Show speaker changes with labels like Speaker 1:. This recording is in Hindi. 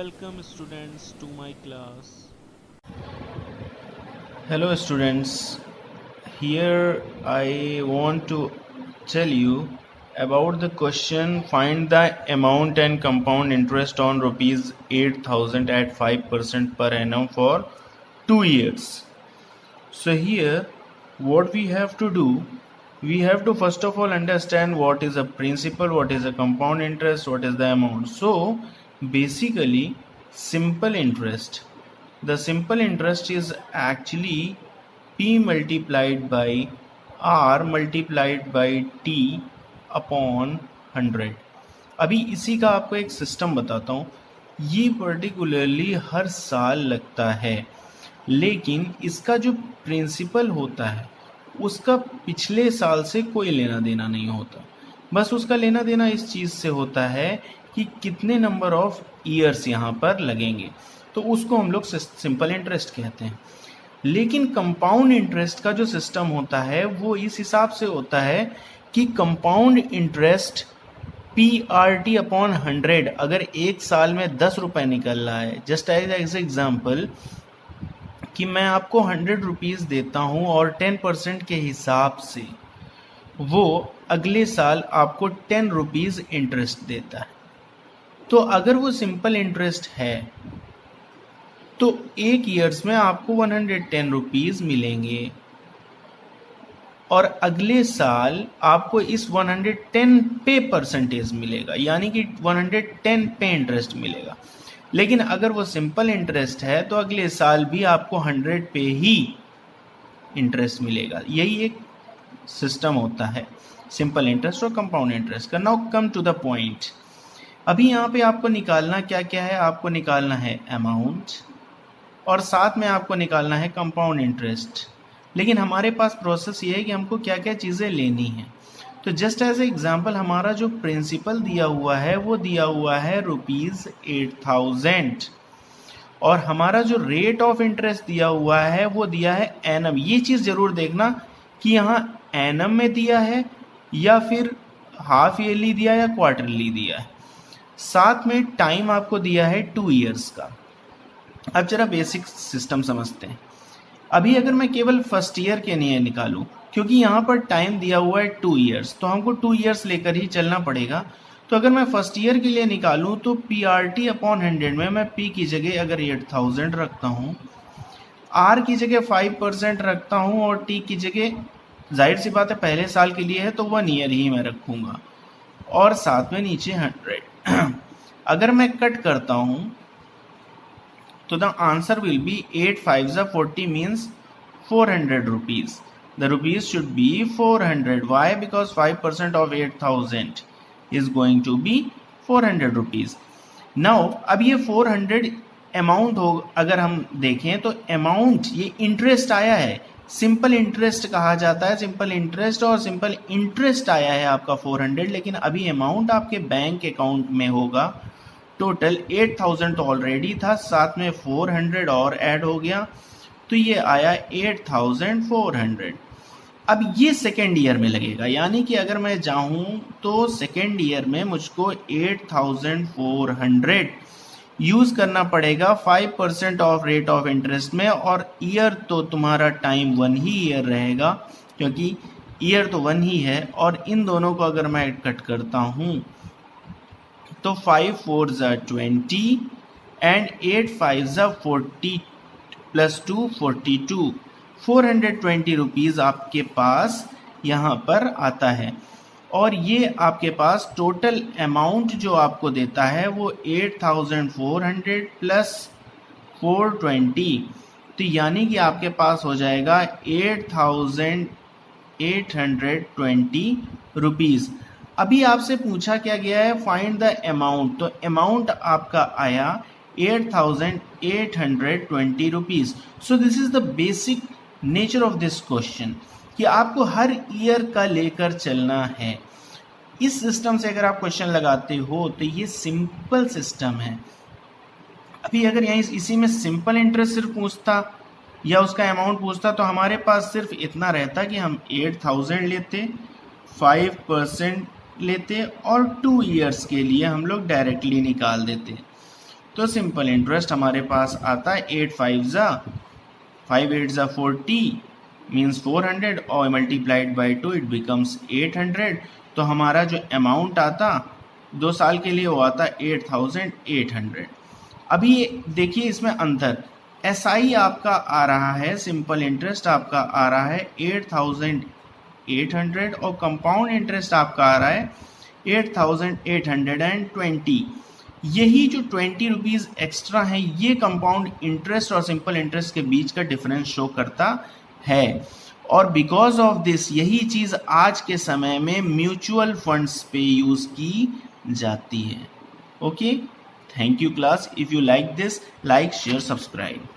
Speaker 1: welcome students to my class.
Speaker 2: Hello students, here I want to tell you about the question find the amount and compound interest on rupees 8,000 at 5% per annum for 2 years. So here what we have to do, we have to first of all understand what is a principal, what is a compound interest, what is the amount. So basically simple interest, the simple interest is actually P multiplied by R multiplied by T upon 100। अभी इसी का आपको एक सिस्टम बताता हूँ। ये पर्टिकुलरली हर साल लगता है, लेकिन इसका जो प्रिंसिपल होता है उसका पिछले साल से कोई लेना देना नहीं होता। बस उसका लेना देना इस चीज़ से होता है कि कितने नंबर ऑफ ईयर्स यहाँ पर लगेंगे, तो उसको हम लोग सिंपल इंटरेस्ट कहते हैं। लेकिन कंपाउंड इंटरेस्ट का जो सिस्टम होता है वो इस हिसाब से होता है कि कंपाउंड इंटरेस्ट PRT अपॉन 100, अगर एक साल में 10 रुपये निकल रहा है, जस्ट एज एग्जाम्पल कि मैं आपको 100 रुपीज़ देता हूँ और 10% के हिसाब से वो अगले साल आपको 10 रुपीज़ इंटरेस्ट देता है। तो अगर वो सिंपल इंटरेस्ट है तो एक ईयर्स में आपको 110 रुपीज़ मिलेंगे और अगले साल आपको इस 110 पे परसेंटेज मिलेगा, यानी कि 110 पे इंटरेस्ट मिलेगा। लेकिन अगर वो सिंपल इंटरेस्ट है तो अगले साल भी आपको 100 पे ही इंटरेस्ट मिलेगा। यही एक सिस्टम होता है सिंपल इंटरेस्ट और कंपाउंड इंटरेस्ट का। Now come to the point. अभी यहाँ पे आपको निकालना क्या क्या है, आपको निकालना है अमाउंट और साथ में आपको निकालना है कंपाउंड इंटरेस्ट। लेकिन हमारे पास प्रोसेस ये है कि हमको क्या क्या चीज़ें लेनी हैं। तो जस्ट एज एग्जांपल हमारा जो प्रिंसिपल दिया हुआ है वो दिया हुआ है ₹8,000 और हमारा जो रेट ऑफ इंटरेस्ट दिया हुआ है वो दिया है एनम। ये चीज़ ज़रूर देखना कि यहाँ एनम में दिया है या फिर हाफ ईयरली दिया या क्वार्टरली दिया है। साथ में टाइम आपको दिया है 2 ईयर्स का। अब जरा बेसिक सिस्टम समझते हैं। अभी अगर मैं केवल फर्स्ट ईयर के लिए निकालूं, क्योंकि यहाँ पर टाइम दिया हुआ है 2 ईयर्स, तो हमको 2 ईयर्स लेकर ही चलना पड़ेगा। तो अगर मैं फर्स्ट ईयर के लिए निकालूं तो PRT अपॉन 100 में मैं P की जगह अगर 8,000 रखता हूँ, R की जगह 5% रखता हूँ और T की जगह जाहिर सी बात है पहले साल के लिए है तो 1 ईयर ही मैं रखूँगा और साथ में नीचे 100। अगर मैं कट करता हूँ तो the answer will be 8 5s are 40 means 400 rupees. The rupees should be 400. Why? Because 5% of 8,000 is going to be 400 rupees. Now अब ये 400 अमाउंट हो, अगर हम देखें तो अमाउंट ये इंटरेस्ट आया है, सिंपल इंटरेस्ट कहा जाता है, सिंपल इंटरेस्ट, और सिंपल इंटरेस्ट आया है आपका 400। लेकिन अभी अमाउंट आपके बैंक अकाउंट में होगा टोटल 8,000 तो ऑलरेडी था, साथ में 400 और ऐड हो गया तो ये आया 8,400। अब ये सेकेंड ईयर में लगेगा, यानी कि अगर मैं जाऊं तो सेकेंड ईयर में मुझको 8,400 यूज़ करना पड़ेगा 5% ऑफ रेट ऑफ इंटरेस्ट में। और ईयर तो तुम्हारा टाइम 1 ही ईयर रहेगा, क्योंकि ईयर तो 1 ही है। और इन दोनों को अगर मैं कट करता हूँ तो 5 4s are 20 and 8 5s are 40 plus 2 42। 420 rupees आपके पास यहाँ पर आता है और ये आपके पास टोटल अमाउंट जो आपको देता है वो 8,400 प्लस 420, तो यानी कि आपके पास हो जाएगा 8,820 रुपीज़। अभी आपसे पूछा क्या गया है फाइंड द अमाउंट, तो अमाउंट आपका आया 8,820 rupees. So this is the basic nature of this question कि आपको हर ईयर का लेकर चलना है। इस सिस्टम से अगर आप क्वेश्चन लगाते हो तो ये सिंपल सिस्टम है। अभी अगर यहीं इसी में सिंपल इंटरेस्ट सिर्फ पूछता या उसका अमाउंट पूछता तो हमारे पास सिर्फ इतना रहता कि हम 8,000 लेते, 5% लेते और 2 ईयर्स के लिए हम लोग डायरेक्टली निकाल देते। तो सिंपल इंटरेस्ट हमारे पास आता है 8 5 ज़ा 5 8 ज़ा 40 मीन्स 400 और मल्टीप्लाइड बाई 2 इट बिकम्स 800। तो हमारा जो अमाउंट आता 2 साल के लिए वो आता 8800। अभी देखिए इसमें अंतर, SI आपका आ रहा है, सिंपल इंटरेस्ट आपका आ रहा है 8800 और कंपाउंड इंटरेस्ट आपका आ रहा है 8820। यही जो 20 रुपीज़ एक्स्ट्रा है ये कंपाउंड इंटरेस्ट और सिंपल इंटरेस्ट के बीच का डिफरेंस शो करता है। और बिकॉज ऑफ दिस यही चीज़ आज के समय में म्यूचुअल फंड्स पे यूज़ की जाती है। Okay, thank you class. If you like this, like share subscribe.